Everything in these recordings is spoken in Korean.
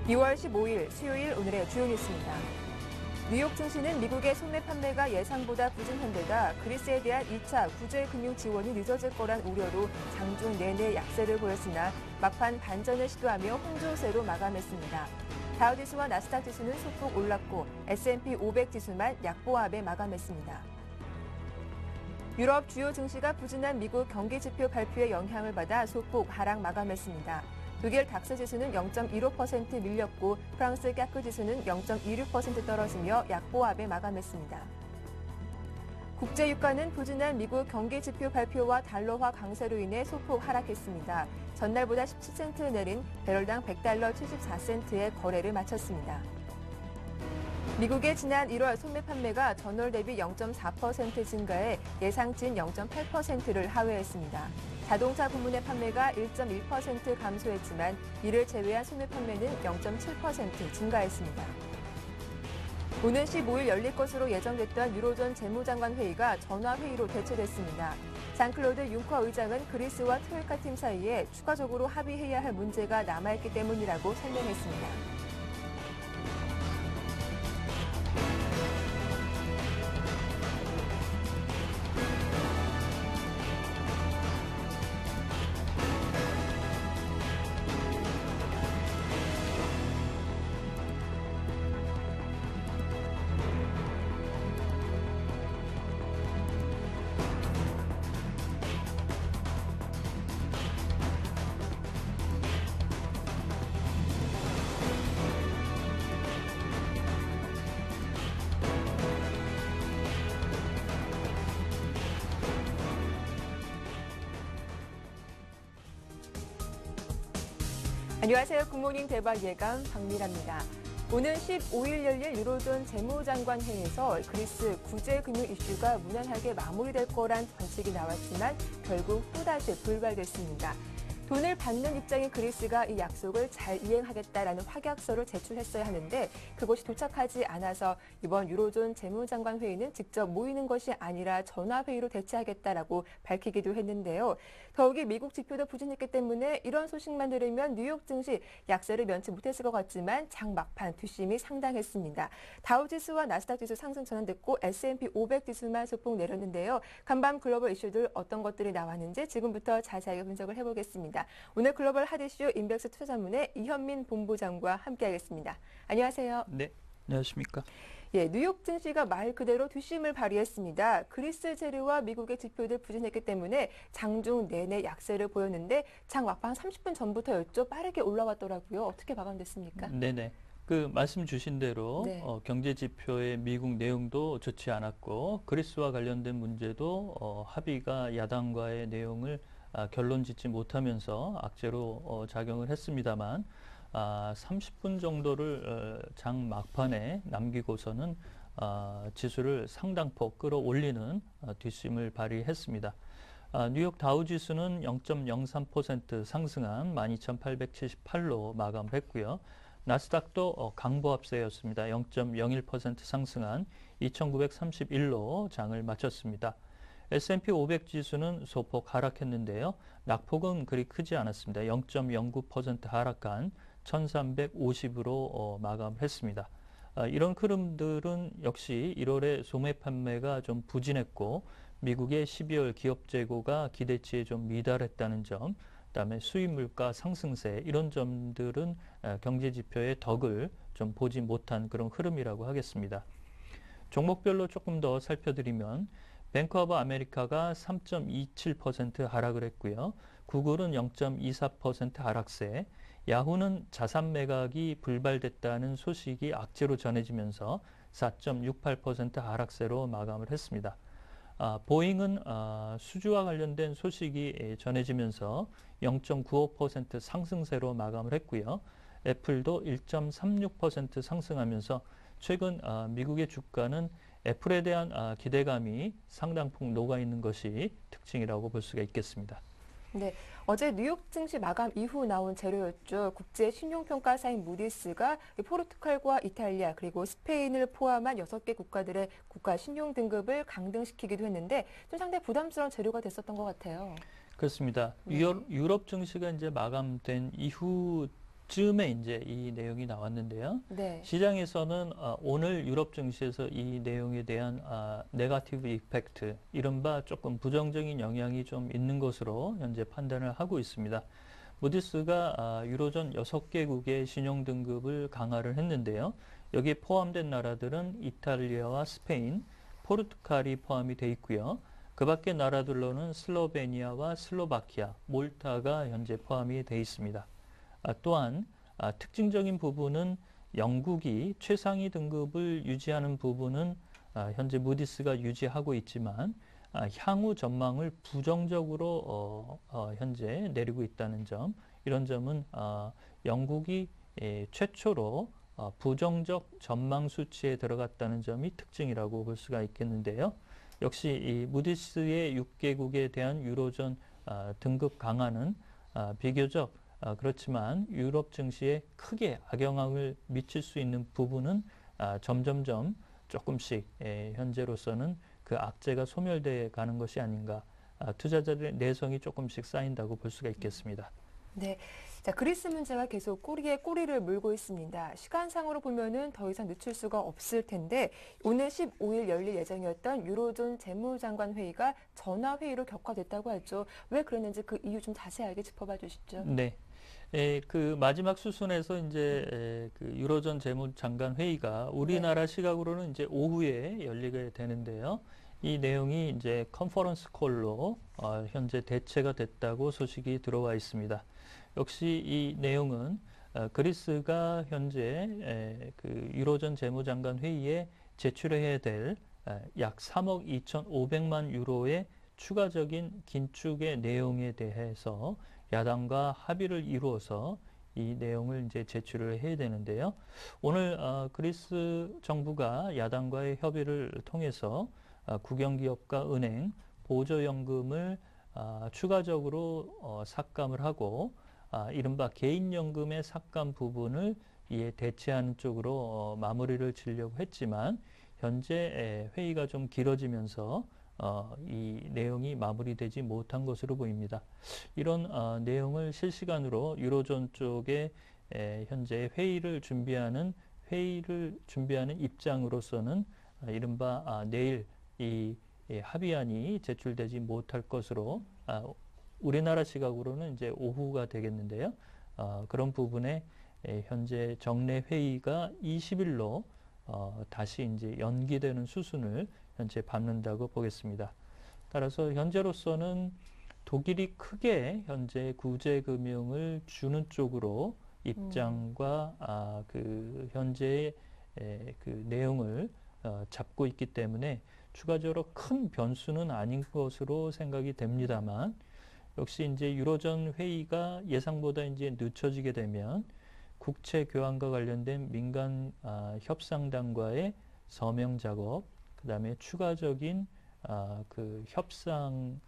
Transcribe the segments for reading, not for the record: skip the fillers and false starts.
2월 15일 수요일 오늘의 주요 뉴스입니다. 뉴욕 증시는 미국의 소매 판매가 예상보다 부진한 데다 그리스에 대한 2차 구제 금융 지원이 늦어질 거란 우려로 장중 내내 약세를 보였으나 막판 반전을 시도하며 혼조세로 마감했습니다. 다우지수와 나스닥 지수는 소폭 올랐고 S&P 500 지수만 약보합에 마감했습니다. 유럽 주요 증시가 부진한 미국 경기 지표 발표의 영향을 받아 소폭 하락 마감했습니다. 독일 닥스 지수는 0.15% 밀렸고 프랑스 까크 지수는 0.26% 떨어지며 약보합에 마감했습니다. 국제 유가는 부진한 미국 경기 지표 발표와 달러화 강세로 인해 소폭 하락했습니다. 전날보다 17센트 내린 배럴당 100달러 74센트의 거래를 마쳤습니다. 미국의 지난 1월 소매 판매가 전월 대비 0.4% 증가해 예상치인 0.8%를 하회했습니다. 자동차 부문의 판매가 1.1% 감소했지만 이를 제외한 소매 판매는 0.7% 증가했습니다. 오는 15일 열릴 것으로 예정됐던 유로존 재무장관 회의가 전화회의로 대체됐습니다. 장클로드 융커 의장은 그리스와 트로이카 팀 사이에 추가적으로 합의해야 할 문제가 남아있기 때문이라고 설명했습니다. 안녕하세요. 굿모닝 대박 예감 박미라입니다. 오는 15일 열릴 유로존 재무장관 회의에서 그리스 구제 금융 이슈가 무난하게 마무리될 거란 관측이 나왔지만 결국 또다시 불발됐습니다. 돈을 받는 입장인 그리스가 이 약속을 잘 이행하겠다라는 확약서를 제출했어야 하는데 그것이 도착하지 않아서 이번 유로존 재무장관 회의는 직접 모이는 것이 아니라 전화회의로 대체하겠다라고 밝히기도 했는데요. 더욱이 미국 지표도 부진했기 때문에 이런 소식만 들으면 뉴욕 증시 약세를 면치 못했을 것 같지만 장 막판 뒷심이 상당했습니다. 다우지수와 나스닥 지수 상승 전환됐고 S&P 500 지수만 소폭 내렸는데요. 간밤 글로벌 이슈들 어떤 것들이 나왔는지 지금부터 자세하게 분석을 해보겠습니다. 오늘 글로벌 핫 이슈 인백스 투자자문의 이현민 본부장과 함께하겠습니다. 안녕하세요. 네, 안녕하십니까. 예, 뉴욕 증시가 말 그대로 뒷심을 발휘했습니다. 그리스 재료와 미국의 지표들 부진했기 때문에 장중 내내 약세를 보였는데 장 막판 30분 전부터였죠. 빠르게 올라왔더라고요. 어떻게 마감됐습니까? 네네. 그 말씀 주신 대로 네. 경제 지표의 미국 내용도 좋지 않았고 그리스와 관련된 문제도 합의가 야당과의 내용을 결론 짓지 못하면서 악재로 작용을 했습니다만 30분 정도를 장 막판에 남기고서는 지수를 상당폭 끌어올리는 뒷심을 발휘했습니다. 뉴욕 다우지수는 0.03% 상승한 12,878로 마감했고요. 나스닥도 강보합세였습니다. 0.01% 상승한 2,931로 장을 마쳤습니다. S&P 500 지수는 소폭 하락했는데요. 낙폭은 그리 크지 않았습니다. 0.09% 하락한 1,350으로 마감했습니다. 이런 흐름들은 역시 1월에 소매 판매가 좀 부진했고 미국의 12월 기업 재고가 기대치에 좀 미달했다는 점, 그다음에 수입 물가 상승세 이런 점들은 경제 지표의 덕을 좀 보지 못한 그런 흐름이라고 하겠습니다. 종목별로 조금 더 살펴드리면 뱅크 오브 아메리카가 3.27% 하락을 했고요. 구글은 0.24% 하락세, 야후는 자산 매각이 불발됐다는 소식이 악재로 전해지면서 4.68% 하락세로 마감을 했습니다. 보잉은 수주와 관련된 소식이 전해지면서 0.95% 상승세로 마감을 했고요. 애플도 1.36% 상승하면서 최근 미국의 주가는 애플에 대한 기대감이 상당폭 녹아있는 것이 특징이라고 볼 수가 있겠습니다. 네, 어제 뉴욕 증시 마감 이후 나온 재료였죠. 국제 신용평가사인 무디스가 포르투갈과 이탈리아 그리고 스페인을 포함한 6개 국가들의 국가 신용 등급을 강등시키기도 했는데 좀 상당히 부담스러운 재료가 됐었던 것 같아요. 그렇습니다. 네. 유럽 증시가 이제 마감된 이후 즈음에 이제 이 내용이 나왔는데요. 네. 시장에서는 오늘 유럽 증시에서 이 내용에 대한 네거티브 이펙트, 이른바 조금 부정적인 영향이 좀 있는 것으로 현재 판단을 하고 있습니다. 무디스가 유로존 6개국의 신용 등급을 강화를 했는데요. 여기에 포함된 나라들은 이탈리아와 스페인, 포르투갈이 포함이 돼 있고요. 그 밖의 나라들로는 슬로베니아와 슬로바키아, 몰타가 현재 포함이 돼 있습니다. 또한 특징적인 부분은 영국이 최상위 등급을 유지하는 부분은 현재 무디스가 유지하고 있지만 향후 전망을 부정적으로 현재 내리고 있다는 점, 이런 점은 영국이 최초로 부정적 전망 수치에 들어갔다는 점이 특징이라고 볼 수가 있겠는데요. 역시 이 무디스의 6개국에 대한 유로존 등급 강화는 비교적 그렇지만 유럽 증시에 크게 악영향을 미칠 수 있는 부분은 점점점 조금씩 현재로서는 그 악재가 소멸돼 가는 것이 아닌가, 투자자들의 내성이 조금씩 쌓인다고 볼 수가 있겠습니다. 네. 자, 그리스 문제가 계속 꼬리에 꼬리를 물고 있습니다. 시간상으로 보면은 더 이상 늦출 수가 없을 텐데 오늘 15일 열릴 예정이었던 유로존 재무장관 회의가 전화 회의로 격화됐다고 하죠. 왜 그랬는지 그 이유 좀 자세하게 짚어봐 주시죠. 네. 그 마지막 수순에서 이제 그 유로존 재무장관 회의가 우리나라 시각으로는 이제 오후에 열리게 되는데요. 이 내용이 이제 컨퍼런스 콜로 현재 대체가 됐다고 소식이 들어와 있습니다. 역시 이 내용은 그리스가 현재 그 유로존 재무장관 회의에 제출해야 될 약 3억 2,500만 유로의 추가적인 긴축의 내용에 대해서 야당과 합의를 이루어서 이 내용을 이제 제출을 해야 되는데요. 오늘 그리스 정부가 야당과의 협의를 통해서 국영기업과 은행 보조연금을 추가적으로 삭감을 하고 이른바 개인연금의 삭감 부분을 이에 대체하는 쪽으로 마무리를 지으려고 했지만 현재 회의가 좀 길어지면서 이 내용이 마무리되지 못한 것으로 보입니다. 이런 내용을 실시간으로 유로존 쪽에 현재 회의를 준비하는 입장으로서는 이른바 내일 이 합의안이 제출되지 못할 것으로 우리나라 시각으로는 이제 오후가 되겠는데요. 그런 부분에 현재 정례 회의가 20일로 다시 이제 연기되는 수순을 현재 밟는다고 보겠습니다. 따라서 현재로서는 독일이 크게 현재 구제금융을 주는 쪽으로 입장과 그 현재의 그 내용을 잡고 있기 때문에 추가적으로 큰 변수는 아닌 것으로 생각이 됩니다만, 역시 이제 유로존 회의가 예상보다 이제 늦춰지게 되면 국채 교환과 관련된 민간 협상단과의 서명 작업, 그다음에 추가적인 그 협상이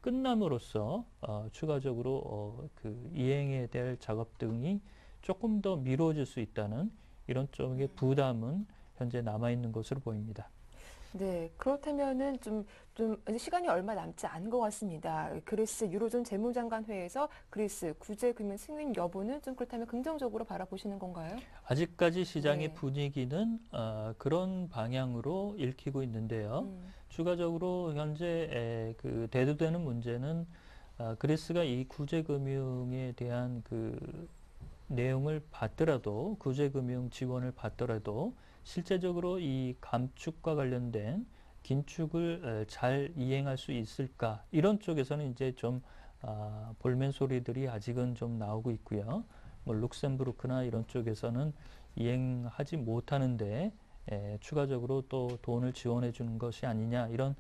끝남으로써 추가적으로 그 이행해야 될 작업 등이 조금 더 미뤄질 수 있다는 이런 쪽의 부담은 현재 남아 있는 것으로 보입니다. 네, 그렇다면은 좀 이제 시간이 얼마 남지 않은 것 같습니다. 그리스 유로존 재무장관 회의에서 그리스 구제금융 승인 여부는 좀 그렇다면 긍정적으로 바라보시는 건가요? 아직까지 시장의 네. 분위기는 그런 방향으로 읽히고 있는데요. 추가적으로 현재 그 대두되는 문제는 그리스가 이 구제금융에 대한 그 내용을 받더라도, 구제금융 지원을 받더라도 실제적으로 이 감축과 관련된 긴축을 잘 이행할 수 있을까, 이런 쪽에서는 이제 좀 볼멘 소리들이 아직은 좀 나오고 있고요. 뭐 룩셈부르크나 이런 쪽에서는 이행하지 못하는데 추가적으로 또 돈을 지원해 주는 것이 아니냐, 이런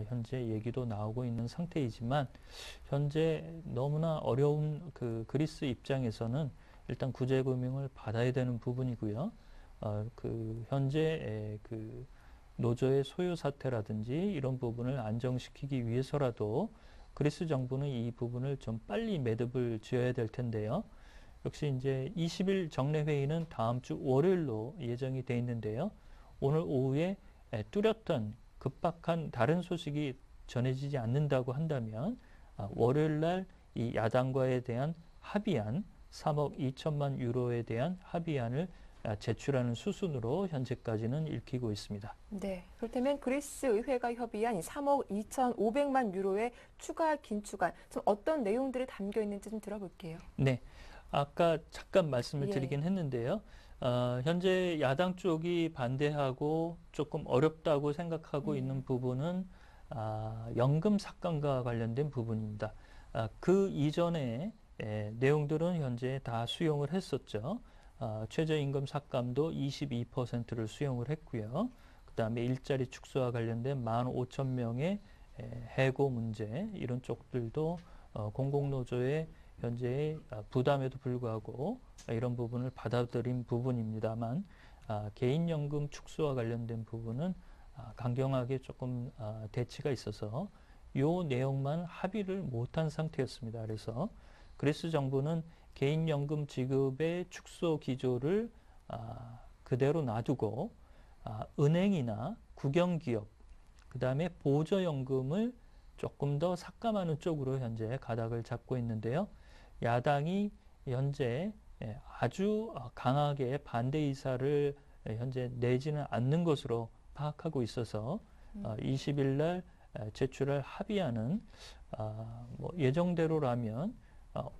현재 얘기도 나오고 있는 상태이지만, 현재 너무나 어려운 그 그리스 입장에서는 일단 구제금융을 받아야 되는 부분이고요. 그 현재 그 노조의 소요 사태라든지 이런 부분을 안정시키기 위해서라도 그리스 정부는 이 부분을 좀 빨리 매듭을 지어야 될 텐데요. 역시 이제 20일 정례 회의는 다음 주 월요일로 예정이 돼 있는데요. 오늘 오후에 뚜렷한 급박한 다른 소식이 전해지지 않는다고 한다면 월요일 날 이 야당과에 대한 합의안 3억 2천만 유로에 대한 합의안을 제출하는 수순으로 현재까지는 읽히고 있습니다. 네, 그렇다면 그리스 의회가 협의한 이 3억 2,500만 유로의 추가 긴축안, 좀 어떤 내용들이 담겨 있는지 좀 들어볼게요. 네, 아까 잠깐 말씀을 예. 드리긴 했는데요. 현재 야당 쪽이 반대하고 조금 어렵다고 생각하고 있는 부분은 연금 삭감과 관련된 부분입니다. 그 이전에 내용들은 현재 다 수용을 했었죠. 최저임금 삭감도 22%를 수용을 했고요. 그다음에 일자리 축소와 관련된 15,000명의 해고 문제 이런 쪽들도 공공노조의 현재의 부담에도 불구하고 이런 부분을 받아들인 부분입니다만 개인연금 축소와 관련된 부분은 강경하게 조금 대치가 있어서 이 내용만 합의를 못한 상태였습니다. 그래서 그리스 정부는 개인연금 지급의 축소 기조를 그대로 놔두고 은행이나 국영기업, 그 다음에 보조연금을 조금 더 삭감하는 쪽으로 현재 가닥을 잡고 있는데요. 야당이 현재 아주 강하게 반대 의사를 현재 내지는 않는 것으로 파악하고 있어서 20일 날 제출할 합의안은 뭐 예정대로라면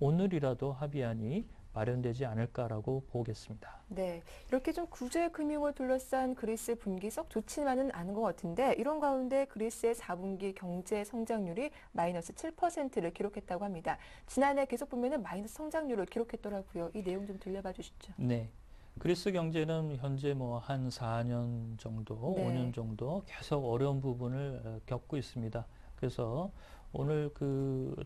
오늘이라도 합의안이 마련되지 않을까라고 보겠습니다. 네, 이렇게 좀 구제 금융을 둘러싼 그리스 분기석 좋지만은 않은 것 같은데 이런 가운데 그리스의 4분기 경제 성장률이 마이너스 7%를 기록했다고 합니다. 지난해 계속 보면은 마이너스 성장률을 기록했더라고요. 이 내용 좀 들려봐 주시죠. 네. 그리스 경제는 현재 뭐 한 4년 정도, 네. 5년 정도 계속 어려운 부분을 겪고 있습니다. 그래서 오늘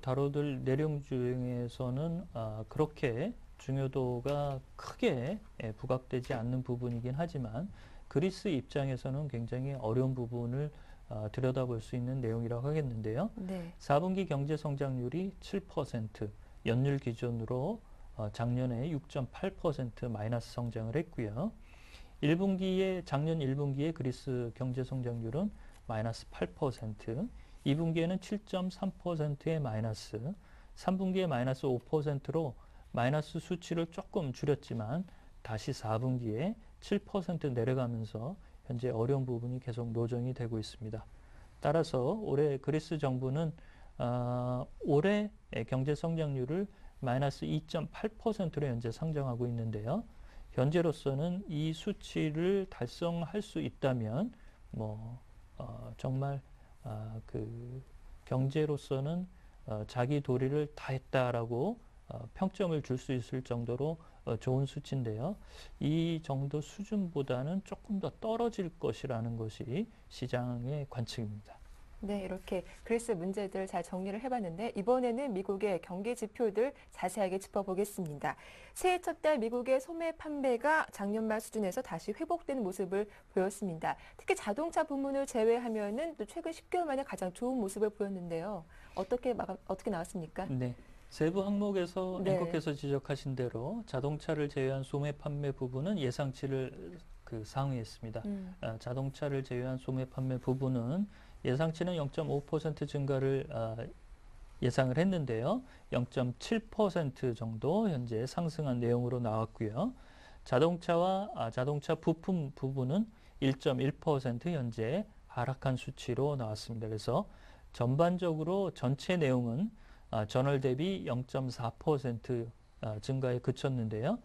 다뤄들 내용 중에서는 그렇게 중요도가 크게 부각되지 않는 부분이긴 하지만 그리스 입장에서는 굉장히 어려운 부분을 들여다볼 수 있는 내용이라고 하겠는데요. 네. 4분기 경제 성장률이 7%, 연율 기준으로 작년에 6.8% 마이너스 성장을 했고요. 작년 1분기에 그리스 경제 성장률은 마이너스 8%, 2분기에는 7.3%의 마이너스, 3분기에 마이너스 5%로 마이너스 수치를 조금 줄였지만 다시 4분기에 7% 내려가면서 현재 어려운 부분이 계속 노정이 되고 있습니다. 따라서 올해 그리스 정부는 올해 경제 성장률을 마이너스 2.8%로 현재 상정하고 있는데요. 현재로서는 이 수치를 달성할 수 있다면 정말 경제로서는 자기 도리를 다했다라고 평점을 줄 수 있을 정도로 좋은 수치인데요. 이 정도 수준보다는 조금 더 떨어질 것이라는 것이 시장의 관측입니다. 네, 이렇게 그리스 문제들 잘 정리를 해봤는데 이번에는 미국의 경기 지표들 자세하게 짚어보겠습니다. 새해 첫 달 미국의 소매 판매가 작년 말 수준에서 다시 회복되는 모습을 보였습니다. 특히 자동차 부문을 제외하면은 또 최근 10개월 만에 가장 좋은 모습을 보였는데요. 어떻게 나왔습니까? 네. 세부 항목에서 네. 앵커께서 지적하신 대로 자동차를 제외한 소매 판매 부분은 예상치를 상회했습니다. 자동차를 제외한 소매 판매 부분은 예상치는 0.5% 증가를 예상을 했는데요. 0.7% 정도 현재 상승한 내용으로 나왔고요. 자동차 부품 부분은 1.1% 현재 하락한 수치로 나왔습니다. 그래서 전반적으로 전체 내용은 전월 대비 0.4% 증가에 그쳤는데요.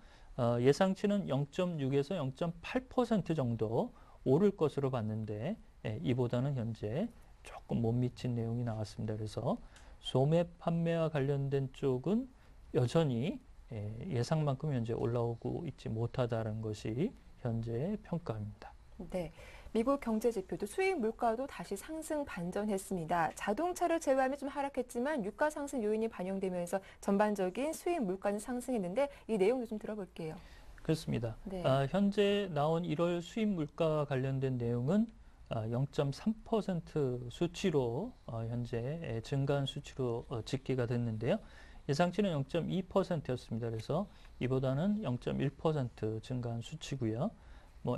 예상치는 0.6에서 0.8% 정도 오를 것으로 봤는데 이보다는 현재 조금 못 미친 내용이 나왔습니다. 그래서 소매 판매와 관련된 쪽은 여전히 예상만큼 현재 올라오고 있지 못하다는 것이 현재의 평가입니다. 네, 미국 경제 지표도 수입 물가도 다시 상승 반전했습니다. 자동차를 제외하면 좀 하락했지만 유가 상승 요인이 반영되면서 전반적인 수입 물가는 상승했는데 이 내용도 좀 들어볼게요. 그렇습니다. 네. 현재 나온 1월 수입 물가와 관련된 내용은 0.3% 수치로 현재 증가한 수치로 집계가 됐는데요. 예상치는 0.2%였습니다. 그래서 이보다는 0.1% 증가한 수치고요.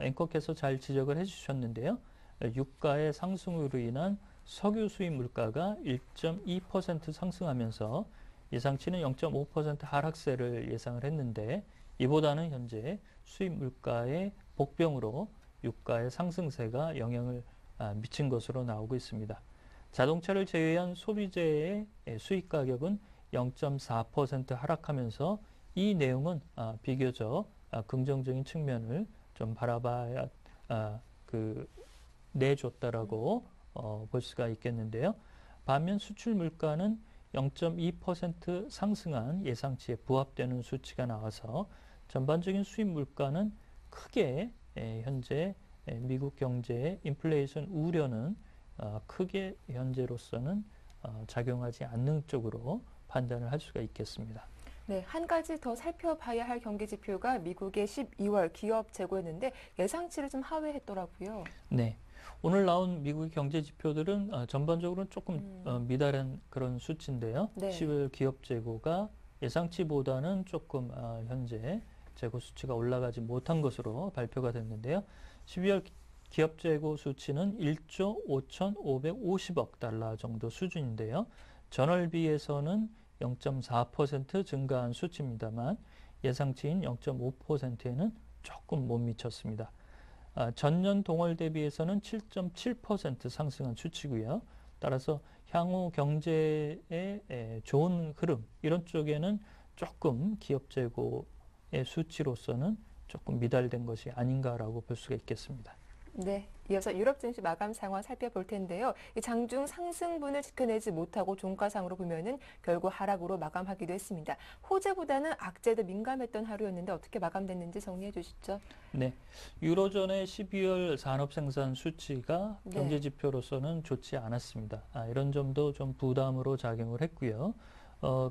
앵커께서 잘 지적을 해주셨는데요. 유가의 상승으로 인한 석유 수입 물가가 1.2% 상승하면서 예상치는 0.5% 하락세를 예상을 했는데 이보다는 현재 수입 물가의 복병으로 유가의 상승세가 영향을 미친 것으로 나오고 있습니다. 자동차를 제외한 소비재의 수입 가격은 0.4% 하락하면서 이 내용은 비교적 긍정적인 측면을 좀 바라봐야 내줬다라고 볼 수가 있겠는데요. 반면 수출 물가는 0.2% 상승한 예상치에 부합되는 수치가 나와서 전반적인 수입 물가는 크게 현재 미국 경제의 인플레이션 우려는 크게 현재로서는 작용하지 않는 쪽으로 판단을 할 수가 있겠습니다. 네, 한 가지 더 살펴봐야 할 경기 지표가 미국의 12월 기업 재고였는데 예상치를 좀 하회했더라고요. 네. 오늘 나온 미국의 경제 지표들은 전반적으로 조금 미달한 그런 수치인데요. 네. 10월 기업 재고가 예상치보다는 조금 현재 재고 수치가 올라가지 못한 것으로 발표가 됐는데요. 12월 기업 재고 수치는 1조 5,550억 달러 정도 수준인데요. 전월비에서는 0.4% 증가한 수치입니다만 예상치인 0.5%에는 조금 못 미쳤습니다. 전년 동월 대비해서는 7.7% 상승한 수치고요. 따라서 향후 경제의 좋은 흐름 이런 쪽에는 조금 기업 재고의 수치로서는 조금 미달된 것이 아닌가라고 볼 수가 있겠습니다. 네, 이어서 유럽 증시 마감 상황 살펴볼 텐데요. 이 장중 상승분을 지켜내지 못하고 종가상으로 보면은 결국 하락으로 마감하기도 했습니다. 호재보다는 악재도 민감했던 하루였는데 어떻게 마감됐는지 정리해 주시죠. 네, 유로존의 12월 산업 생산 수치가 네. 경제 지표로서는 좋지 않았습니다. 이런 점도 좀 부담으로 작용을 했고요.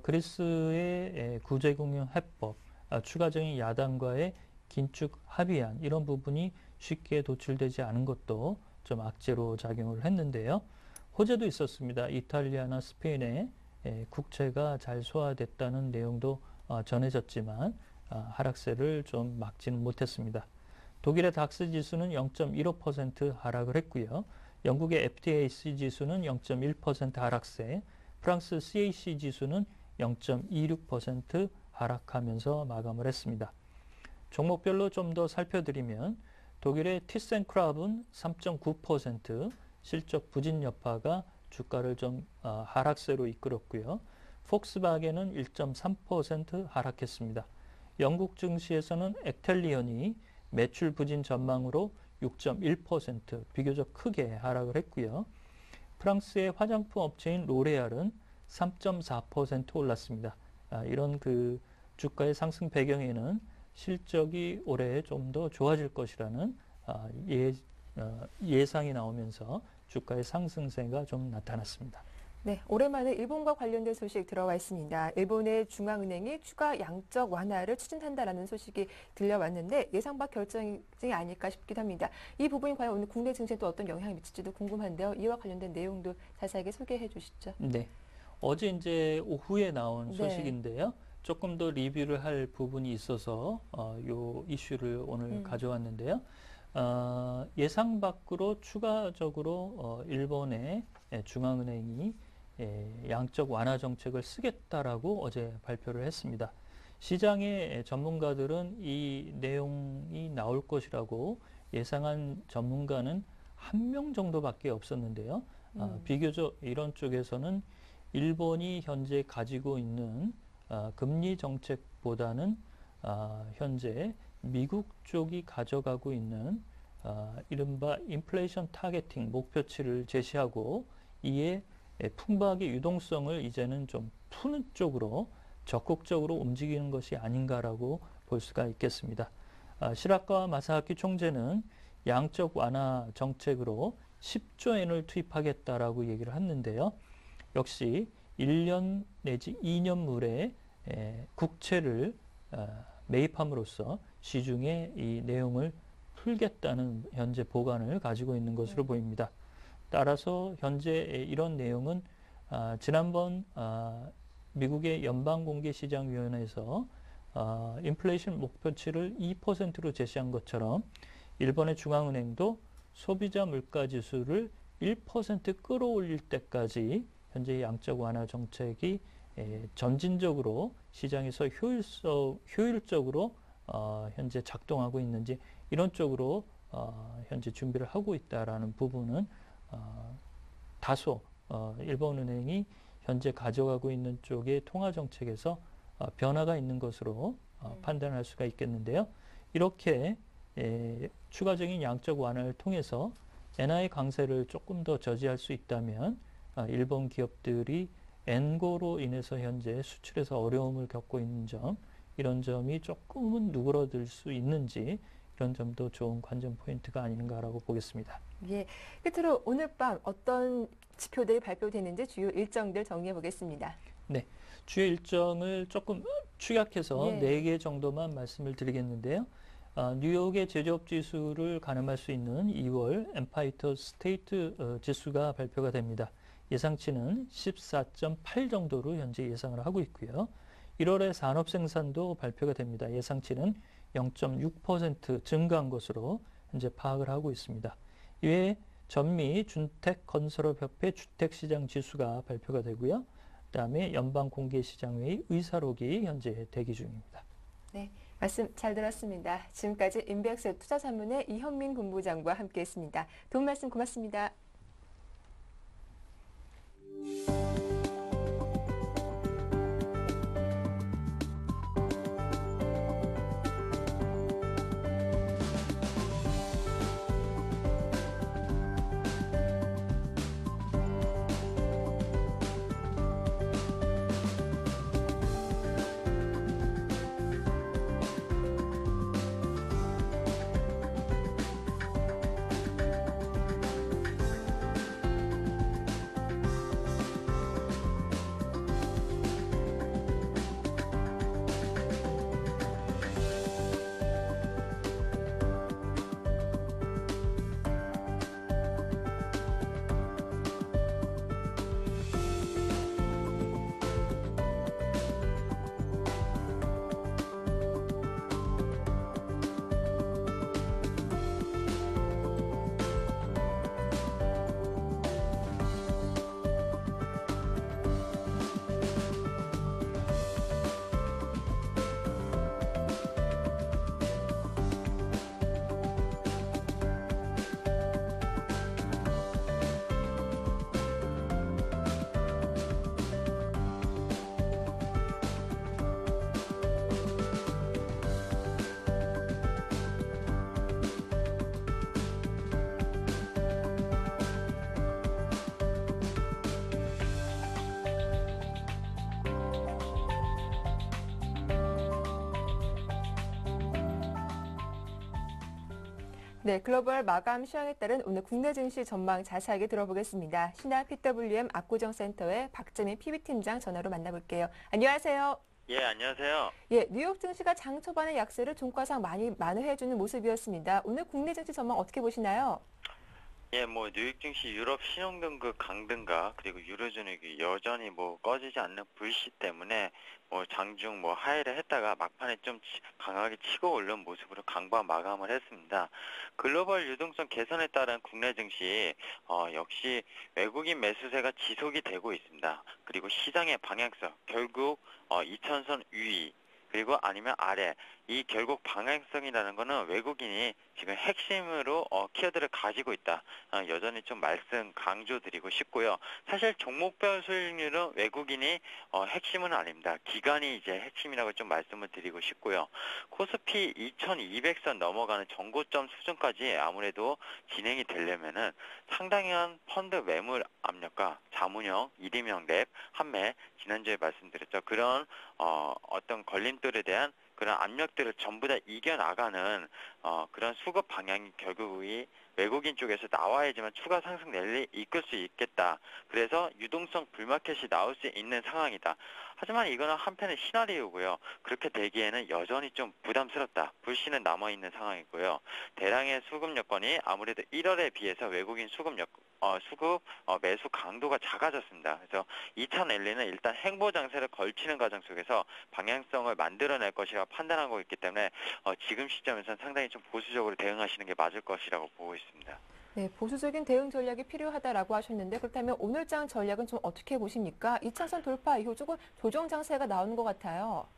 그리스의 구제금융 해법, 추가적인 야당과의 긴축 합의안 이런 부분이 쉽게 도출되지 않은 것도 좀 악재로 작용을 했는데요. 호재도 있었습니다. 이탈리아나 스페인의 국채가 잘 소화됐다는 내용도 전해졌지만 하락세를 좀 막지는 못했습니다. 독일의 닥스 지수는 0.15% 하락을 했고요. 영국의 FTSE 지수는 0.1% 하락세, 프랑스 CAC 지수는 0.26% 하락하면서 마감을 했습니다. 종목별로 좀 더 살펴드리면 독일의 티센크랍은 3.9% 실적 부진 여파가 주가를 좀 하락세로 이끌었고요. 폭스바겐은 1.3% 하락했습니다. 영국 증시에서는 액텔리언이 매출 부진 전망으로 6.1% 비교적 크게 하락을 했고요. 프랑스의 화장품 업체인 로레알은 3.4% 올랐습니다. 이런 주가의 상승 배경에는 실적이 올해 좀 더 좋아질 것이라는 예상이 나오면서 주가의 상승세가 좀 나타났습니다. 네, 오랜만에 일본과 관련된 소식 들어와 있습니다. 일본의 중앙은행이 추가 양적 완화를 추진한다라는 소식이 들려왔는데 예상 밖 결정이 아닐까 싶기도 합니다. 이 부분이 과연 오늘 국내 증시에 또 어떤 영향을 미칠지도 궁금한데요. 이와 관련된 내용도 자세하게 소개해 주시죠. 네, 어제 이제 오후에 나온 네. 소식인데요. 조금 더 리뷰를 할 부분이 있어서 요 이슈를 오늘 가져왔는데요. 예상 밖으로 추가적으로 일본의 중앙은행이 양적 완화 정책을 쓰겠다라고 어제 발표를 했습니다. 시장의 전문가들은 이 내용이 나올 것이라고 예상한 전문가는 한 명 정도밖에 없었는데요. 비교적 이런 쪽에서는 일본이 현재 가지고 있는 금리 정책보다는 현재 미국 쪽이 가져가고 있는 이른바 인플레이션 타겟팅 목표치를 제시하고 이에 풍부하게 유동성을 이제는 좀 푸는 쪽으로 적극적으로 움직이는 것이 아닌가라고 볼 수가 있겠습니다. 시라카와 마사하키 총재는 양적 완화 정책으로 10조 엔을 투입하겠다라고 얘기를 했는데요. 역시 1년 내지 2년물의 국채를 매입함으로써 시중에 이 내용을 풀겠다는 현재 보관을 가지고 있는 것으로 보입니다. 따라서 현재 이런 내용은 지난번 미국의 연방공개시장위원회에서 인플레이션 목표치를 2%로 제시한 것처럼 일본의 중앙은행도 소비자 물가지수를 1% 끌어올릴 때까지 현재 양적 완화 정책이 점진적으로 시장에서 효율적으로 현재 작동하고 있는지 이런 쪽으로 현재 준비를 하고 있다라는 부분은 다소 일본은행이 현재 가져가고 있는 쪽의 통화 정책에서 변화가 있는 것으로 판단할 수가 있겠는데요. 이렇게 추가적인 양적 완화를 통해서 엔화의 강세를 조금 더 저지할 수 있다면 일본 기업들이 엔고로 인해서 현재 수출에서 어려움을 겪고 있는 점, 이런 점이 조금은 누그러들 수 있는지 이런 점도 좋은 관전 포인트가 아닌가라고 보겠습니다. 예, 끝으로 오늘 밤 어떤 지표들이 발표되는지 주요 일정들 정리해 보겠습니다. 네, 주요 일정을 조금 축약해서 예. 4개 정도만 말씀을 드리겠는데요. 뉴욕의 제조업 지수를 가늠할 수 있는 2월 엠파이터 스테이트 지수가 발표가 됩니다. 예상치는 14.8 정도로 현재 예상을 하고 있고요. 1월의 산업 생산도 발표가 됩니다. 예상치는 0.6% 증가한 것으로 현재 파악을 하고 있습니다. 이외에 전미 준택건설업협회 주택시장 지수가 발표가 되고요. 그다음에 연방공개시장회의 의사록이 현재 대기 중입니다. 네, 말씀 잘 들었습니다. 지금까지 인백스 투자자문의 이현민 본부장과 함께했습니다. 도움 말씀 고맙습니다. 네, 글로벌 마감 시황에 따른 오늘 국내 증시 전망 자세하게 들어보겠습니다. 신한 PWM 압구정센터의 박재민 PB팀장 전화로 만나볼게요. 안녕하세요. 예, 안녕하세요. 예, 뉴욕 증시가 장 초반의 약세를 종가상 많이 만회해주는 모습이었습니다. 오늘 국내 증시 전망 어떻게 보시나요? 예, 뉴욕 증시 유럽 신용등급 강등과 그리고 유로존이 여전히 꺼지지 않는 불씨 때문에 장중 하회를 했다가 막판에 좀 강하게 치고 올른 모습으로 강보한 마감을 했습니다. 글로벌 유동성 개선에 따른 국내 증시 역시 외국인 매수세가 지속이 되고 있습니다. 그리고 시장의 방향성 결국 2천선 위 그리고 아니면 아래 이 결국 방향성이라는 거는 외국인이 지금 핵심으로 키워드를 가지고 있다. 여전히 좀 말씀 강조드리고 싶고요. 사실 종목별 수익률은 외국인이 핵심은 아닙니다. 기관이 이제 핵심이라고 좀 말씀을 드리고 싶고요. 코스피 2200선 넘어가는 전고점 수준까지 아무래도 진행이 되려면은 상당한 펀드 매물 압력과 자문형, 이림형 랩, 한매 지난주에 말씀드렸죠. 그런 어떤 걸림돌에 대한 그런 압력들을 전부 다 이겨나가는 그런 수급 방향이 결국이 외국인 쪽에서 나와야지만 추가 상승 랠리 이끌 수 있겠다. 그래서 유동성 불마켓이 나올 수 있는 상황이다. 하지만 이거는 한편의 시나리오고요. 그렇게 되기에는 여전히 좀 부담스럽다. 불씨는 남아있는 상황이고요. 대량의 수급 여건이 아무래도 1월에 비해서 외국인 수급 매수 강도가 작아졌습니다. 그래서 2차 랠리는 일단 행보 장세를 걸치는 과정 속에서 방향성을 만들어낼 것이라고 판단하고 있기 때문에 지금 시점에서는 상당히 좀 보수적으로 대응하시는 게 맞을 것이라고 보고 있습니다. 네, 보수적인 대응 전략이 필요하다라고 하셨는데 그렇다면 오늘장 전략은 좀 어떻게 보십니까? 2차선 돌파 이후 조금 조정 장세가 나오는 것 같아요.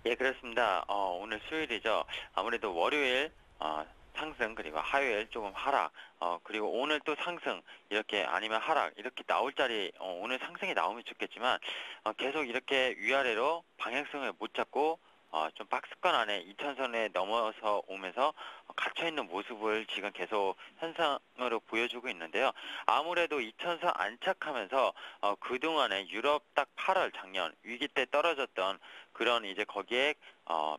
예, 그렇습니다. 오늘 수요일이죠. 아무래도 월요일 상승 그리고 화요일 조금 하락, 그리고 오늘 또 상승 이렇게 아니면 하락 이렇게 나올 자리 오늘 상승이 나오면 좋겠지만 계속 이렇게 위아래로 방향성을 못 잡고 좀 박스권 안에 2차선에 넘어서 오면서 갇혀있는 모습을 지금 계속 현상으로 보여주고 있는데요. 아무래도 2차선 안착하면서 그동안에 유럽 딱 8월 작년 위기 때 떨어졌던 그런 이제 거기에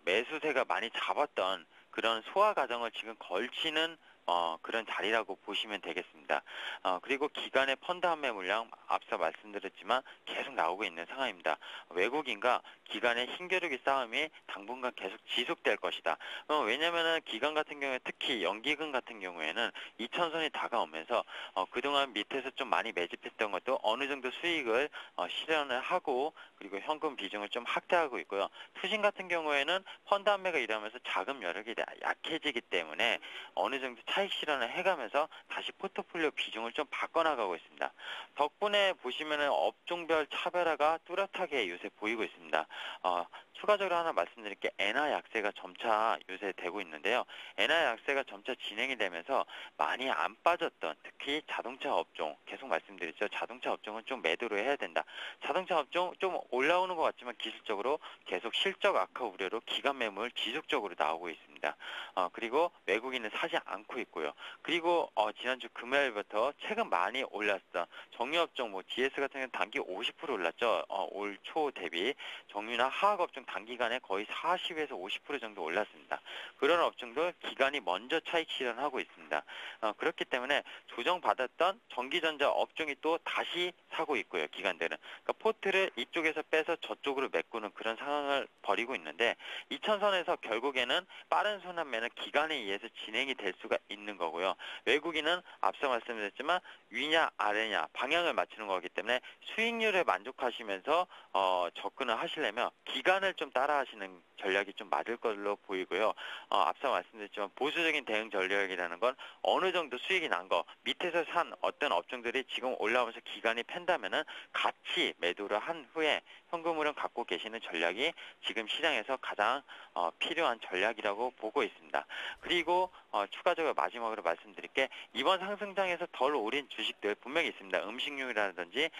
매수세가 많이 잡았던 그런 소화 과정을 지금 걸치는 그런 자리라고 보시면 되겠습니다. 그리고 기간의 펀드 환매 물량 앞서 말씀드렸지만 계속 나오고 있는 상황입니다. 외국인과 기간의 힘겨루기 싸움이 당분간 계속 지속될 것이다. 왜냐면은 기간 같은 경우에 특히 연기금 같은 경우에는 2차선이 다가오면서 그동안 밑에서 좀 많이 매집했던 것도 어느 정도 수익을 실현을 하고 그리고 현금 비중을 좀 확대하고 있고요. 투신 같은 경우에는 펀드 환매가 일어나면서 자금 여력이 약해지기 때문에 어느 정도 차익 실현을 해가면서 다시 포트폴리오 비중을 좀 바꿔나가고 있습니다. 덕분에 보시면은 업종별 차별화가 뚜렷하게 요새 보이고 있습니다. 추가적으로 하나 말씀드릴 게 엔화 약세가 점차 요새 되고 있는데요. 엔화 약세가 점차 진행이 되면서 많이 안 빠졌던 특히 자동차 업종 계속 말씀드렸죠. 자동차 업종은 좀 매도를 해야 된다. 자동차 업종 좀 올라오는 것 같지만 기술적으로 계속 실적 악화 우려로 기간 매물 지속적으로 나오고 있습니다. 그리고 외국인은 사지 않고 있고요. 그리고 지난주 금요일부터 최근 많이 올랐던 정유업종 GS 같은 경우는 단기 50% 올랐죠. 올 초 대비 정유나 화학업종 단기간에 거의 40에서 50% 정도 올랐습니다. 그런 업종도 기간이 먼저 차익 실현하고 있습니다. 그렇기 때문에 조정받았던 전기전자 업종이 또 다시 사고 있고요. 기관들은. 그러니까 포트를 이쪽에서 빼서 저쪽으로 메꾸는 그런 상황을 벌이고 있는데 2차선에서 결국에는 빠른 순환매는 기간에 의해서 진행이 될 수가 있는 거고요. 외국인은 앞서 말씀드렸지만 위냐 아래냐 방향을 맞추는 거기 때문에 수익률에 만족하시면서 접근을 하시려면 기간을 좀 따라 하시는 전략이 좀 맞을 걸로 보이고요. 앞서 말씀드렸지만 보수적인 대응 전략이라는 건 어느 정도 수익이 난 거 밑에서 산 어떤 업종들이 지금 올라오면서 기간이 팬다면은 같이 매도를 한 후에 현금 흐름 갖고 계시는 전략이 지금 시장에서 가장 필요한 전략이라고 보고 있습니다. 그리고 추가적으로 마지막으로 말씀드릴 게 이번 상승장에서 덜 오른 주식들 분명히 있습니다. 음식료라든지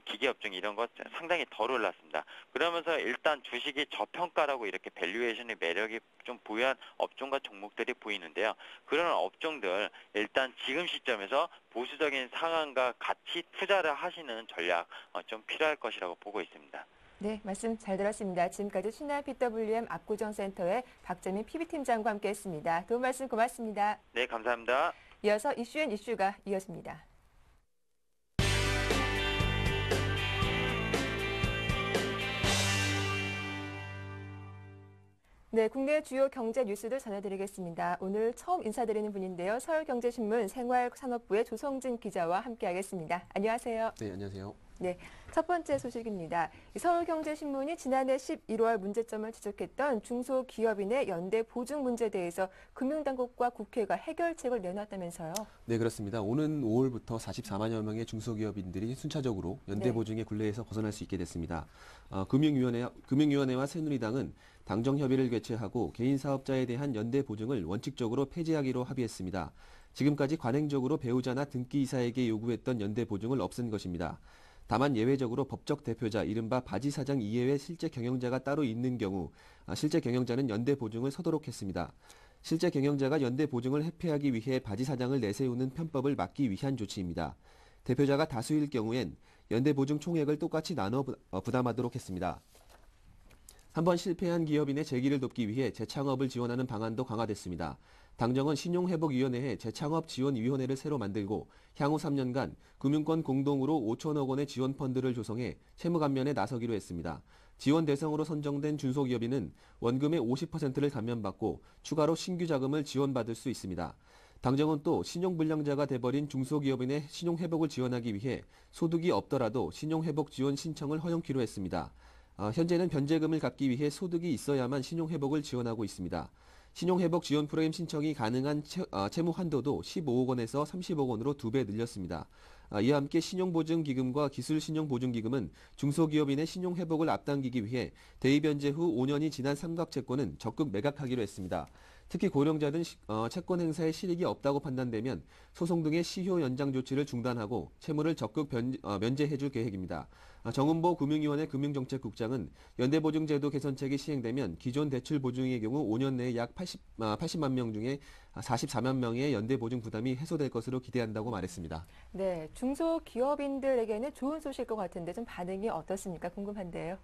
기계업종 이런 것 상당히 덜 올랐습니다. 그러면서 일단 주식이 저평가라고 이렇게 밸류에이션의 매력이 좀 부여한 업종과 종목들이 보이는데요. 그런 업종들 일단 지금 시점에서 보수적인 상황과 같이 투자를 하시는 전략 좀 필요할 것이라고 보고 있습니다. 네, 말씀 잘 들었습니다. 지금까지 신한 PWM 압구정센터의 박재민 PB팀장과 함께했습니다. 도움 말씀 고맙습니다. 네, 감사합니다. 이어서 이슈가 이어집니다. 네, 국내 주요 경제 뉴스들 전해드리겠습니다. 오늘 처음 인사드리는 분인데요. 서울경제신문 생활산업부의 조성진 기자와 함께하겠습니다. 안녕하세요. 네, 안녕하세요. 네, 첫 번째 소식입니다. 서울경제신문이 지난해 11월 문제점을 지적했던 중소기업인의 연대 보증 문제에 대해서 금융당국과 국회가 해결책을 내놨다면서요. 네, 그렇습니다. 오는 5월부터 44만여 명의 중소기업인들이 순차적으로 연대 보증의 굴레에서 벗어날 수 있게 됐습니다. 금융위원회와 새누리당은 당정 협의를 개최하고 개인 사업자에 대한 연대 보증을 원칙적으로 폐지하기로 합의했습니다. 지금까지 관행적으로 배우자나 등기이사에게 요구했던 연대 보증을 없앤 것입니다. 다만 예외적으로 법적 대표자, 이른바 바지사장 이외의 실제 경영자가 따로 있는 경우 실제 경영자는 연대 보증을 서도록 했습니다. 실제 경영자가 연대 보증을 회피하기 위해 바지사장을 내세우는 편법을 막기 위한 조치입니다. 대표자가 다수일 경우엔 연대 보증 총액을 똑같이 나눠 부담하도록 했습니다. 한번 실패한 기업인의 재기를 돕기 위해 재창업을 지원하는 방안도 강화됐습니다. 당정은 신용회복위원회에 재창업지원위원회를 새로 만들고 향후 3년간 금융권 공동으로 5천억 원의 지원 펀드를 조성해 채무 감면에 나서기로 했습니다. 지원 대상으로 선정된 중소기업인은 원금의 50%를 감면받고 추가로 신규 자금을 지원받을 수 있습니다. 당정은 또 신용불량자가 돼버린 중소기업인의 신용회복을 지원하기 위해 소득이 없더라도 신용회복 지원 신청을 허용키로 했습니다. 현재는 변제금을 갚기 위해 소득이 있어야만 신용회복을 지원하고 있습니다. 신용회복 지원 프로그램 신청이 가능한 채무 한도도 15억 원에서 30억 원으로 2배 늘렸습니다. 이와 함께 신용보증기금과 기술신용보증기금은 중소기업인의 신용회복을 앞당기기 위해 대입연재 후 5년이 지난 삼각채권은 적극 매각하기로 했습니다. 특히 고령자 등 채권 행사에 실익이 없다고 판단되면 소송 등의 시효 연장 조치를 중단하고 채무를 적극 면제해줄 계획입니다. 정은보 금융위원회 금융정책국장은 연대보증제도 개선책이 시행되면 기존 대출보증의 경우 5년 내에 약 80만 명 중에 44만 명의 연대보증 부담이 해소될 것으로 기대한다고 말했습니다. 네, 중소기업인들에게는 좋은 소식일 것 같은데 좀 반응이 어떻습니까? 궁금한데요.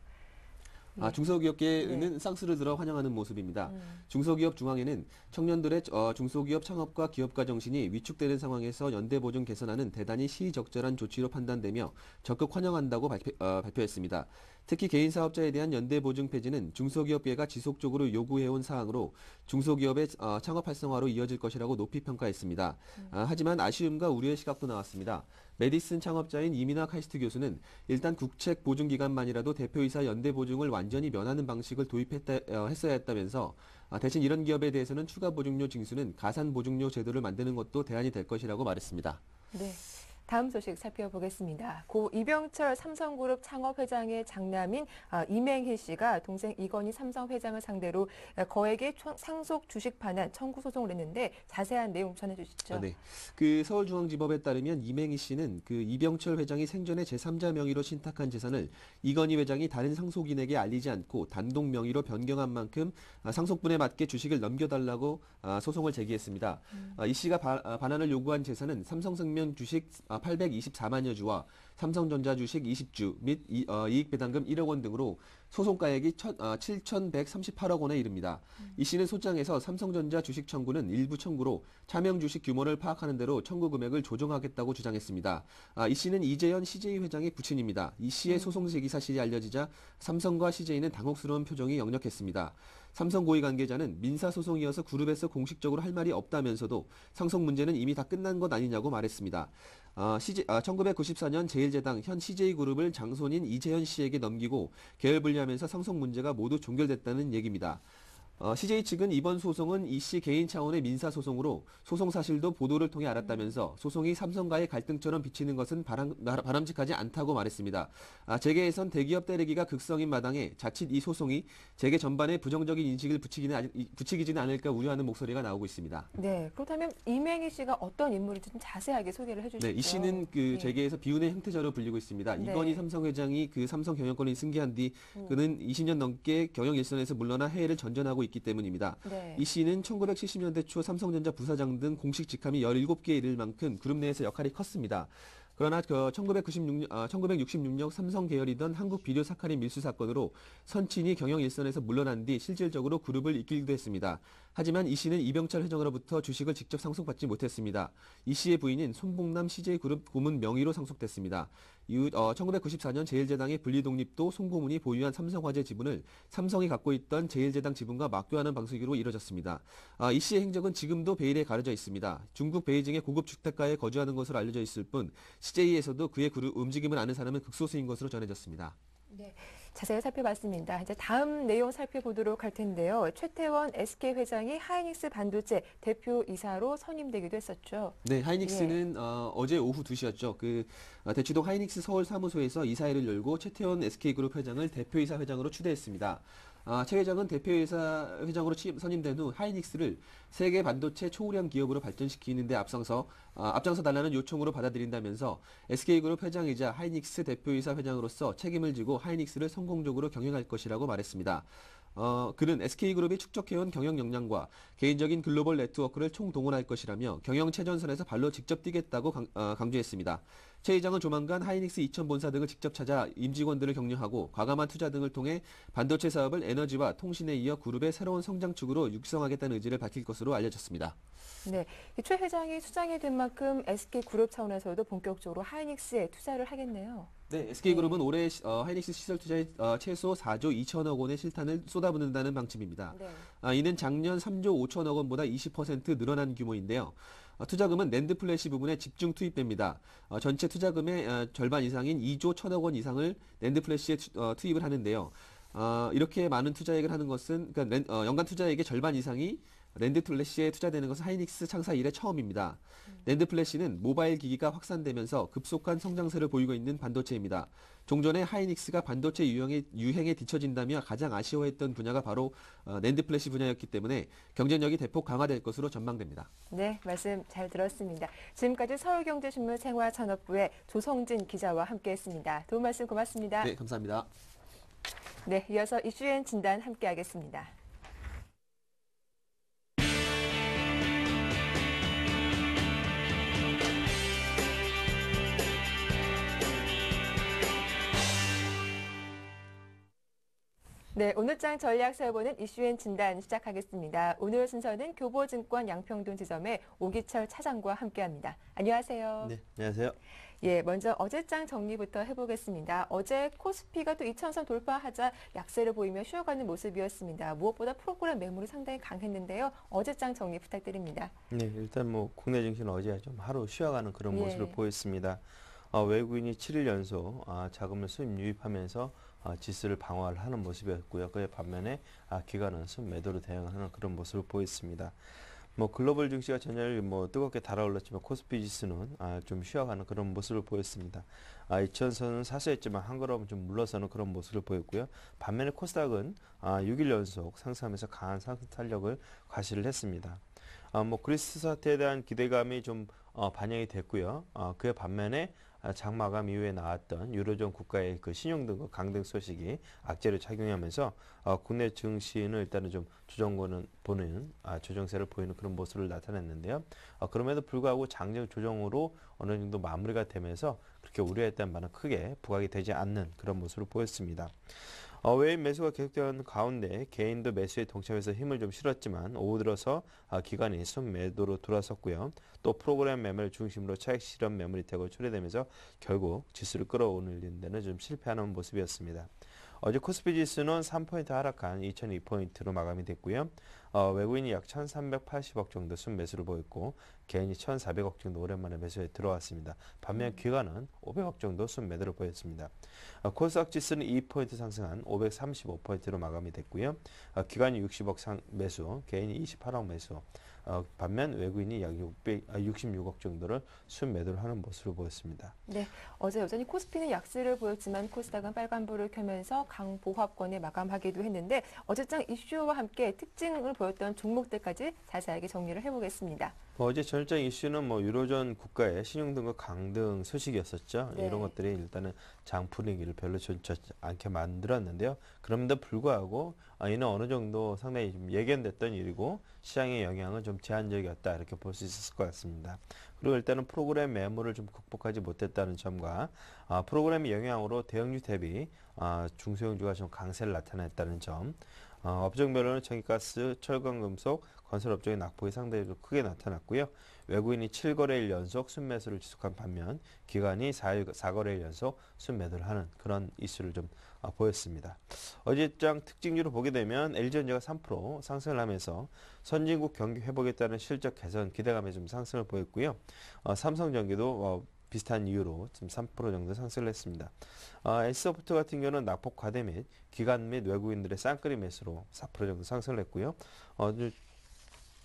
중소기업계는 쌍수를 들어 환영하는 모습입니다. 중소기업 중앙회는 청년들의 중소기업 창업과 기업가 정신이 위축되는 상황에서 연대보증 개선안은 대단히 시의적절한 조치로 판단되며 적극 환영한다고 발표했습니다. 특히 개인사업자에 대한 연대보증 폐지는 중소기업계가 지속적으로 요구해온 사항으로 중소기업의 창업 활성화로 이어질 것이라고 높이 평가했습니다. 하지만 아쉬움과 우려의 시각도 나왔습니다. 메디슨 창업자인 이민아 카이스트 교수는 일단 국책 보증기간만이라도 대표이사 연대보증을 완전히 면하는 방식을 도입했어야 했다면서 대신 이런 기업에 대해서는 추가 보증료 징수는 가산 보증료 제도를 만드는 것도 대안이 될 것이라고 말했습니다. 네. 다음 소식 살펴보겠습니다. 고 이병철 삼성그룹 창업회장의 장남인 이맹희 씨가 동생 이건희 삼성회장을 상대로 거액의 상속 주식 반환 청구 소송을 했는데 자세한 내용 전해주시죠. 네. 서울중앙지법에 따르면 이맹희 씨는 이병철 회장이 생전에 제3자 명의로 신탁한 재산을 이건희 회장이 다른 상속인에게 알리지 않고 단독 명의로 변경한 만큼 상속분에 맞게 주식을 넘겨달라고 소송을 제기했습니다. 이 씨가 반환을 요구한 재산은 삼성생명 주식 824만여 주와 삼성전자 주식 20주 및 이익배당금 1억 원 등으로 소송가액이 7,138억 원에 이릅니다. 이 씨는 소장에서 삼성전자 주식 청구는 일부 청구로 차명 주식 규모를 파악하는 대로 청구 금액을 조정하겠다고 주장했습니다. 이 씨는 이재현 CJ 회장의 부친입니다. 이 씨의 소송 제기 사실이 알려지자 삼성과 CJ는 당혹스러운 표정이 역력했습니다. 삼성 고위 관계자는 민사소송이어서 그룹에서 공식적으로 할 말이 없다면서도 상속 문제는 이미 다 끝난 것 아니냐고 말했습니다. 1994년 제1제당 현 CJ그룹을 장손인 이재현 씨에게 넘기고 계열 분리하면서 상속 문제가 모두 종결됐다는 얘기입니다. CJ 측은 이번 소송은 이 씨 개인 차원의 민사소송으로 소송 사실도 보도를 통해 알았다면서 소송이 삼성과의 갈등처럼 비치는 것은 바람직하지 않다고 말했습니다. 재계에선 대기업 때리기가 극성인 마당에 자칫 이 소송이 재계 전반에 부정적인 인식을 붙이기지는 않을까 우려하는 목소리가 나오고 있습니다. 네, 그렇다면 이맹희 씨가 어떤 인물인지 좀 자세하게 소개를 해주시죠. 네, 이 씨는 재계에서 비운의 형태자로 불리고 있습니다. 네. 이건희 삼성 회장이 삼성 경영권을 승계한 뒤 그는 20년 넘게 경영 일선에서 물러나 해외를 전전하고 있기 때문입니다. 네. 이 씨는 1970년대 초 삼성전자 부사장 등 공식 직함이 17개에 이를 만큼 그룹 내에서 역할이 컸습니다. 그러나 1966년 삼성 계열이던 한국비료사카린 밀수 사건으로 선친이 경영 일선에서 물러난 뒤 실질적으로 그룹을 이끌기도 했습니다. 하지만 이 씨는 이병철 회장으로부터 주식을 직접 상속받지 못했습니다. 이 씨의 부인인 손봉남 CJ그룹 고문 명의로 상속됐습니다. 이후 1994년 제1제당의 분리독립도 손 고문이 보유한 삼성화재 지분을 삼성이 갖고 있던 제1제당 지분과 맞교하는 방식으로 이뤄졌습니다. 이 씨의 행적은 지금도 베일에 가려져 있습니다. 중국 베이징의 고급 주택가에 거주하는 것으로 알려져 있을 뿐 CJ에서도 그의 움직임을 아는 사람은 극소수인 것으로 전해졌습니다. 네, 자세히 살펴봤습니다. 이제 다음 내용 살펴보도록 할 텐데요. 최태원 SK 회장이 하이닉스 반도체 대표이사로 선임되기도 했었죠. 네, 하이닉스는 어제 오후 2시였죠. 대치동 하이닉스 서울 사무소에서 이사회를 열고 최태원 SK그룹 회장을 대표이사 회장으로 추대했습니다. 최 회장은 대표이사 회장으로 선임된 후 하이닉스를 세계 반도체 초우량 기업으로 발전시키는 데 앞장서 달라는 요청으로 받아들인다면서 SK그룹 회장이자 하이닉스 대표이사 회장으로서 책임을 지고 하이닉스를 성공적으로 경영할 것이라고 말했습니다. 그는 SK그룹이 축적해온 경영 역량과 개인적인 글로벌 네트워크를 총동원할 것이라며 경영 최전선에서 발로 직접 뛰겠다고 강조했습니다. 최 회장은 조만간 하이닉스 이천 본사 등을 직접 찾아 임직원들을 격려하고 과감한 투자 등을 통해 반도체 사업을 에너지와 통신에 이어 그룹의 새로운 성장축으로 육성하겠다는 의지를 밝힐 것으로 알려졌습니다. 네, 최 회장이 수장이 된 만큼 SK그룹 차원에서도 본격적으로 하이닉스에 투자를 하겠네요. 네, SK그룹은 올해 하이닉스 시설 투자에 최소 4조 2천억 원의 실탄을 쏟아붓는다는 방침입니다. 네. 이는 작년 3조 5천억 원보다 20% 늘어난 규모인데요. 투자금은 낸드 플래시 부분에 집중 투입됩니다. 전체 투자금의 절반 이상인 2조 1천억 원 이상을 낸드 플래시에 투입을 하는데요. 이렇게 많은 투자액을 하는 것은 그러니까 연간 투자액의 절반 이상이 랜드 플래시에 투자되는 것은 하이닉스 창사 이래 처음입니다. 랜드 플래시는 모바일 기기가 확산되면서 급속한 성장세를 보이고 있는 반도체입니다. 종전에 하이닉스가 반도체 유행에 뒤처진다며 가장 아쉬워했던 분야가 바로 랜드 플래시 분야였기 때문에 경쟁력이 대폭 강화될 것으로 전망됩니다. 네, 말씀 잘 들었습니다. 지금까지 서울경제신문 생활산업부의 조성진 기자와 함께했습니다. 도움 말씀 고맙습니다. 네, 감사합니다. 네, 이어서 이슈엔 진단 함께하겠습니다. 네, 오늘장 전략 세워보는 이슈엔 진단 시작하겠습니다. 오늘 순서는 교보증권 양평동 지점의 오기철 차장과 함께합니다. 안녕하세요. 네, 안녕하세요. 예, 먼저 어제장 정리부터 해보겠습니다. 어제 코스피가 또 2,000선 돌파하자 약세를 보이며 쉬어가는 모습이었습니다. 무엇보다 프로그램 매물이 상당히 강했는데요. 어제장 정리 부탁드립니다. 네, 일단 뭐 국내 증시는 어제 좀 하루 쉬어가는 그런 예. 모습을 보였습니다. 외국인이 7일 연속 자금을 수입 유입하면서 지수를 방어를 하는 모습이었고요. 그에 반면에 기관은 순매도로 대응하는 그런 모습을 보였습니다. 뭐 글로벌 증시가 전일 뭐 뜨겁게 달아올랐지만 코스피 지수는 좀 쉬어가는 그런 모습을 보였습니다. 2천선은 사수했지만 한 걸음 좀 물러서는 그런 모습을 보였고요. 반면에 코스닥은 6일 연속 상승하면서 강한 상승 탄력을 과시를 했습니다. 뭐 그리스 사태에 대한 기대감이 좀 반영이 됐고요. 그에 반면에 장마감 이후에 나왔던 유로존 국가의 그 신용등급 강등 소식이 악재를 작용하면서 국내 증시는 일단은 좀 조정세를 보이는 그런 모습을 나타냈는데요. 그럼에도 불구하고 장중 조정으로 어느 정도 마무리가 되면서 그렇게 우려했던 바는 크게 부각이 되지 않는 그런 모습을 보였습니다. 외인 매수가 계속되는 가운데 개인도 매수에 동참해서 힘을 좀 실었지만 오후 들어서 기관이 순매도로 돌아섰고요. 또 프로그램 매매를 중심으로 차익 실현 매물이 대거 초래되면서 결국 지수를 끌어올리는 데는 좀 실패하는 모습이었습니다. 어제 코스피 지수는 3포인트 하락한 2002포인트로 마감이 됐고요. 외국인이 약 1,380억 정도 순매수를 보였고 개인이 1,400억 정도 오랜만에 매수에 들어왔습니다. 반면 기관은 500억 정도 순매도를 보였습니다. 코스닥 지수는 2포인트 상승한 535포인트로 마감이 됐고요. 기관이 60억 매수, 개인이 28억 매수, 반면 외국인이 약 66억 정도를 순매도를 하는 모습을 보였습니다. 네, 어제 여전히 코스피는 약세를 보였지만 코스닥은 빨간불을 켜면서 강보합권에 마감하기도 했는데 어제장 이슈와 함께 특징을 보였던 종목들까지 자세하게 정리를 해보겠습니다. 어제 전일장 이슈는 뭐 유로존 국가의 신용등급 강등 소식이었었죠. 네. 이런 것들이 일단은 장 분위기를 별로 좋지 않게 만들었는데요. 그럼에도 불구하고 이는 어느 정도 상당히 좀 예견됐던 일이고 시장의 영향은 좀 제한적이었다 이렇게 볼 수 있을 것 같습니다. 그리고 일단은 프로그램 매물을 좀 극복하지 못했다는 점과 프로그램의 영향으로 대형주 대비 중소형주가 좀 강세를 나타냈다는 점, 업종별로는 전기가스, 철강금속, 건설업종의 낙폭이 상당히 크게 나타났고요. 외국인이 7거래일 연속 순매수를 지속한 반면 기관이 4거래일 연속 순매도를 하는 그런 이슈를 좀 보였습니다. 어제장 특징주로 보게 되면 LG전자가 3% 상승을 하면서 선진국 경기 회복에 따른 실적 개선 기대감에 좀 상승을 보였고요. 삼성전기도 비슷한 이유로 지금 3% 정도 상승을 했습니다. S소프트 같은 경우는 낙폭 과대 및 기관 및 외국인들의 쌍끌이 매수로 4% 정도 상승을 했고요.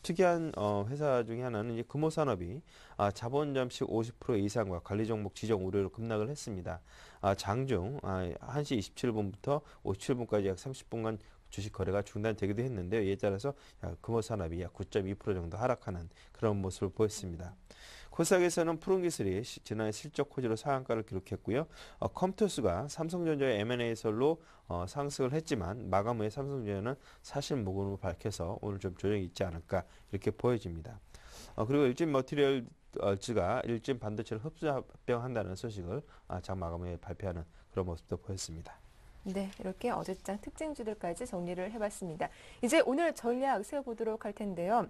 특이한 회사 중에 하나는 이제 금호산업이 자본 잠식 50% 이상과 관리 종목 지정 우려로 급락을 했습니다. 장중 1시 27분부터 57분까지 약 30분간 주식 거래가 중단되기도 했는데요. 이에 따라서 금호산업이 약 9.2% 정도 하락하는 그런 모습을 보였습니다. 코스닥에서는 푸른기술이 지난해 실적 호재로 상한가를 기록했고요. 컴투스가 삼성전자의 M&A 설로 상승을 했지만 마감 후에 삼성전자는 사실 무근으로 밝혀서 오늘 좀 조정이 있지 않을까 이렇게 보여집니다. 그리고 일진 머티리얼즈가 일진 반도체를 흡수합병한다는 소식을 장 마감 후에 발표하는 그런 모습도 보였습니다. 네, 이렇게 어제장 특징주들까지 정리를 해봤습니다. 이제 오늘 전략 세워보도록 할 텐데요.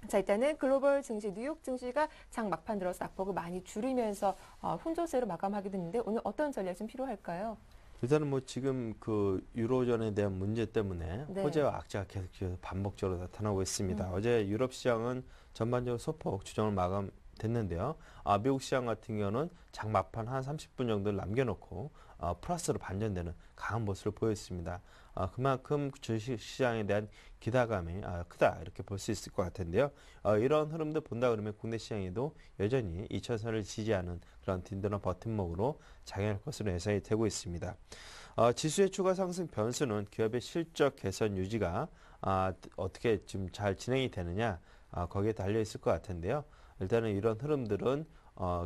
자, 일단은 글로벌 증시, 뉴욕 증시가 장 막판 들어서 낙폭을 많이 줄이면서 혼조세로 마감하게 됐는데 오늘 어떤 전략이 좀 필요할까요? 일단은 뭐 지금 그 유로존에 대한 문제 때문에 네. 호재와 악재가 계속 반복적으로 나타나고 있습니다. 어제 유럽 시장은 전반적으로 소폭 조정을 됐는데요. 미국 시장 같은 경우는 장 막판 한 30분 정도를 남겨놓고 플러스로 반전되는 강한 모습을 보였습니다. 그만큼 주식시장에 대한 기대감이 크다 이렇게 볼 수 있을 것 같은데요. 이런 흐름도 본다 그러면 국내 시장에도 여전히 2차선을 지지하는 그런 든든한 버팀목으로 작용할 것으로 예상이 되고 있습니다. 지수의 추가 상승 변수는 기업의 실적 개선 유지가 어떻게 좀 잘 진행이 되느냐 거기에 달려 있을 것 같은데요. 일단은 이런 흐름들은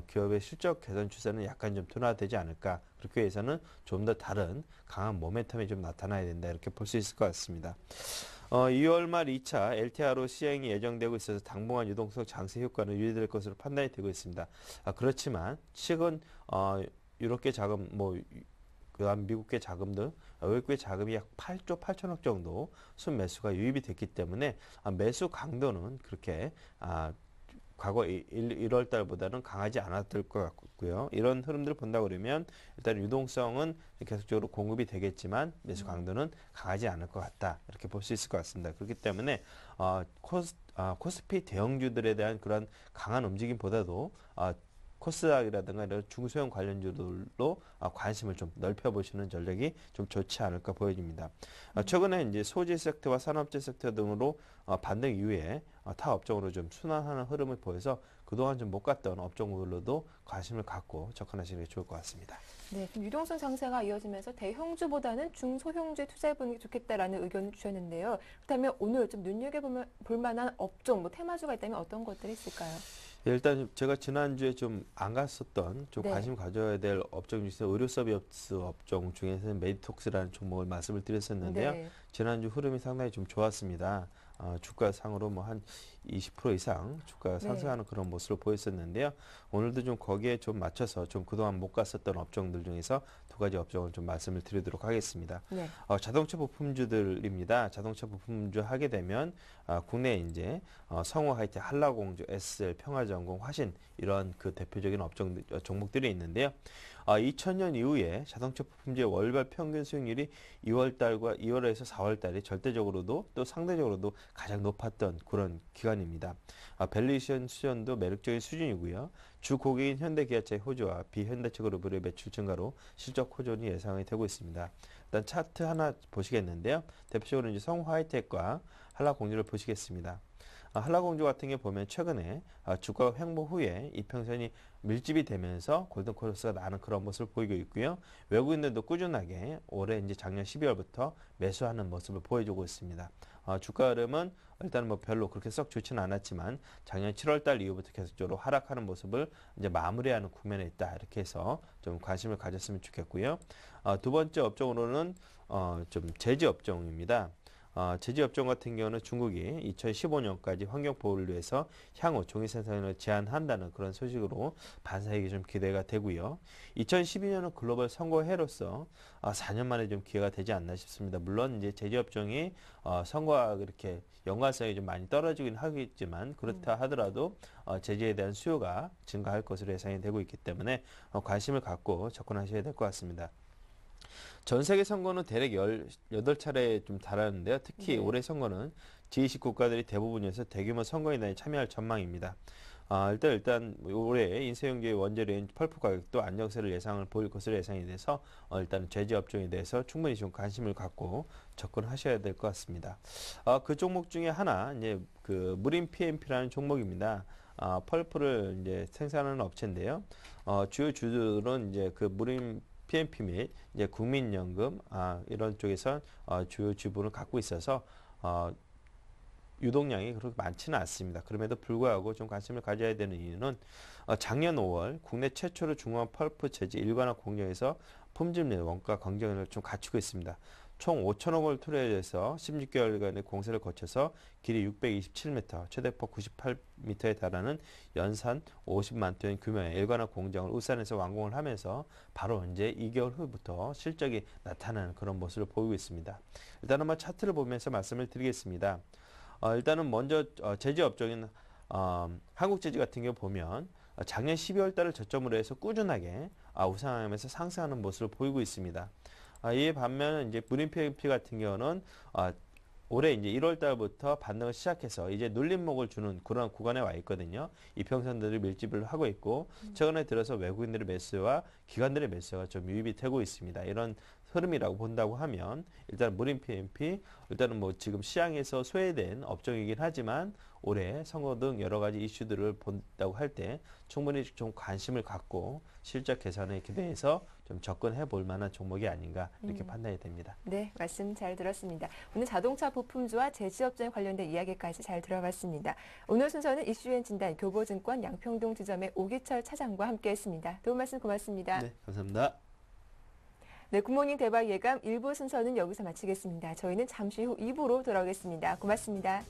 기업의 실적 개선 추세는 약간 좀 둔화되지 않을까. 그렇게 해서는 좀 더 다른 강한 모멘텀이 좀 나타나야 된다. 이렇게 볼 수 있을 것 같습니다. 2월 말 2차 LTRO 시행이 예정되고 있어서 당분간 유동성 장세 효과는 유지될 것으로 판단이 되고 있습니다. 그렇지만 최근 유럽계 자금 그다음 미국계 자금들, 외국계 자금이 약 8조 8천억 정도 순매수가 유입이 됐기 때문에 매수 강도는 그렇게 과거 1월 달보다는 강하지 않았을 것 같고요. 이런 흐름들을 본다 그러면 일단 유동성은 계속적으로 공급이 되겠지만 매수 강도는 강하지 않을 것 같다. 이렇게 볼 수 있을 것 같습니다. 그렇기 때문에 코스피 대형주들에 대한 그런 강한 움직임보다도 코스닥이라든가 이런 중소형 관련주들로 관심을 좀 넓혀보시는 전략이 좀 좋지 않을까 보여집니다. 최근에 이제 소재 섹터와 산업재 섹터 등으로 반등 이후에 타 업종으로 좀 순환하는 흐름을 보여서 그동안 좀 못 갔던 업종들로도 관심을 갖고 접근하시는 게 좋을 것 같습니다. 네, 좀 유동성 상승가 이어지면서 대형주보다는 중소형주에 투자해보는 게 좋겠다라는 의견을 주셨는데요. 그렇다면 오늘 좀 눈여겨볼 만한 업종, 테마주가 있다면 어떤 것들이 있을까요? 일단 제가 지난주에 좀 안 갔었던 좀 네. 관심 가져야 될 업종 중에서 의료 서비스 업종 중에서는 메디톡스라는 종목을 말씀을 드렸었는데요. 네. 지난주 흐름이 상당히 좀 좋았습니다. 주가상으로 뭐 한 20% 이상 주가 상승하는 그런 모습을 보였었는데요. 오늘도 좀 거기에 좀 맞춰서 좀 그동안 못 갔었던 업종들 중에서 두 가지 업종을 좀 말씀을 드리도록 하겠습니다. 네. 자동차 부품주들입니다. 자동차 부품주 하게 되면 국내 이제 성우 하이텍, 한라공주, SL, 평화전공, 화신 이런 그 대표적인 종목들이 있는데요. 2000년 이후에 자동차 부품주의 월별 평균 수익률이 2월에서 4월달이 절대적으로도 또 상대적으로도 가장 높았던 그런 기간입니다. 밸류에이션 수준도 매력적인 수준이고요. 주 고객인 현대기아차의 호주와 비현대차그룹의 매출 증가로 실적 호전이 예상이 되고 있습니다. 일단 차트 하나 보시겠는데요. 대표적으로 이제 성우 하이텍과 한라공주를 보시겠습니다. 한라공주 같은 경우 보면 최근에 주가 횡보 후에 이평선이 밀집이 되면서 골든크로스가 나는 그런 모습을 보이고 있고요. 외국인들도 꾸준하게 올해 이제 작년 12월부터 매수하는 모습을 보여주고 있습니다. 주가 흐름은 일단 뭐 별로 그렇게 썩 좋지는 않았지만 작년 7월 달 이후부터 계속적으로 하락하는 모습을 이제 마무리하는 국면에 있다. 이렇게 해서 좀 관심을 가졌으면 좋겠고요. 두 번째 업종으로는 좀 제지 업종입니다. 제지 업종 같은 경우는 중국이 2015년까지 환경 보호를 위해서 향후 종이 생산을 제한한다는 그런 소식으로 반사익이 좀 기대가 되고요. 2012년은 글로벌 선거해로서 4년 만에 좀 기회가 되지 않나 싶습니다. 물론 이제 제지 업종이 선거와 그렇게 연관성이 좀 많이 떨어지긴 하겠지만 그렇다 하더라도 제지에 대한 수요가 증가할 것으로 예상이 되고 있기 때문에 관심을 갖고 접근하셔야 될 것 같습니다. 전 세계 선거는 대략 18차례에 좀 달하는데요. 특히 올해 선거는 G20 국가들이 대부분에서 대규모 선거인단에 참여할 전망입니다. 일단 올해 인쇄용기의 원재료인 펄프 가격도 안정세를 예상을 보일 것으로 예상이 돼서 일단 제지 업종에 대해서 충분히 좀 관심을 갖고 접근하셔야 될 것 같습니다. 그 종목 중에 하나 이제 그 무림 PMP라는 종목입니다. 펄프를 이제 생산하는 업체인데요. 주요 주들은 이제 그 무림 PMP 및 이제 국민연금 이런 쪽에서 주요 지분을 갖고 있어서 유동량이 그렇게 많지는 않습니다. 그럼에도 불구하고 좀 관심을 가져야 되는 이유는 작년 5월 국내 최초로 중앙 펄프 제지 일관화 공정에서 품질 및 원가 경쟁을 좀 갖추고 있습니다. 총 5천억 원을 투자해서 16개월간의 공세를 거쳐서 길이 627m, 최대폭 98m에 달하는 연산 50만 톤 규모의 일관화 공장을 울산에서 완공을 하면서 바로 이제 2개월 후부터 실적이 나타나는 그런 모습을 보이고 있습니다. 일단 한번 차트를 보면서 말씀을 드리겠습니다. 일단은 먼저 제지 업종인 한국제지 같은 경우 보면 작년 12월 달을 저점으로 해서 꾸준하게 우상하면서 상승하는 모습을 보이고 있습니다. 이에 반면 이제 무림 PMP 같은 경우는 올해 이제 1월 달부터 반등을 시작해서 이제 눌림목을 주는 그런 구간에 와 있거든요. 이평선들이 밀집을 하고 있고 최근에 들어서 외국인들의 매수와 기관들의 매수가 좀 유입이 되고 있습니다. 이런 흐름이라고 본다고 하면 일단 무림 PMP 일단은 뭐 지금 시장에서 소외된 업종이긴 하지만 올해 선거 등 여러 가지 이슈들을 본다고 할 때 충분히 좀 관심을 갖고 실적 개선에 기대해서 좀 접근해 볼 만한 종목이 아닌가 이렇게 판단이 됩니다. 네, 말씀 잘 들었습니다. 오늘 자동차 부품주와 제지업종에 관련된 이야기까지 잘 들어봤습니다. 오늘 순서는 이슈앤 진단 교보증권 양평동 지점의 오기철 차장과 함께했습니다. 도움 말씀 고맙습니다. 네, 감사합니다. 네, 굿모닝 대박 예감 1부 순서는 여기서 마치겠습니다. 저희는 잠시 후 2부로 돌아오겠습니다. 고맙습니다.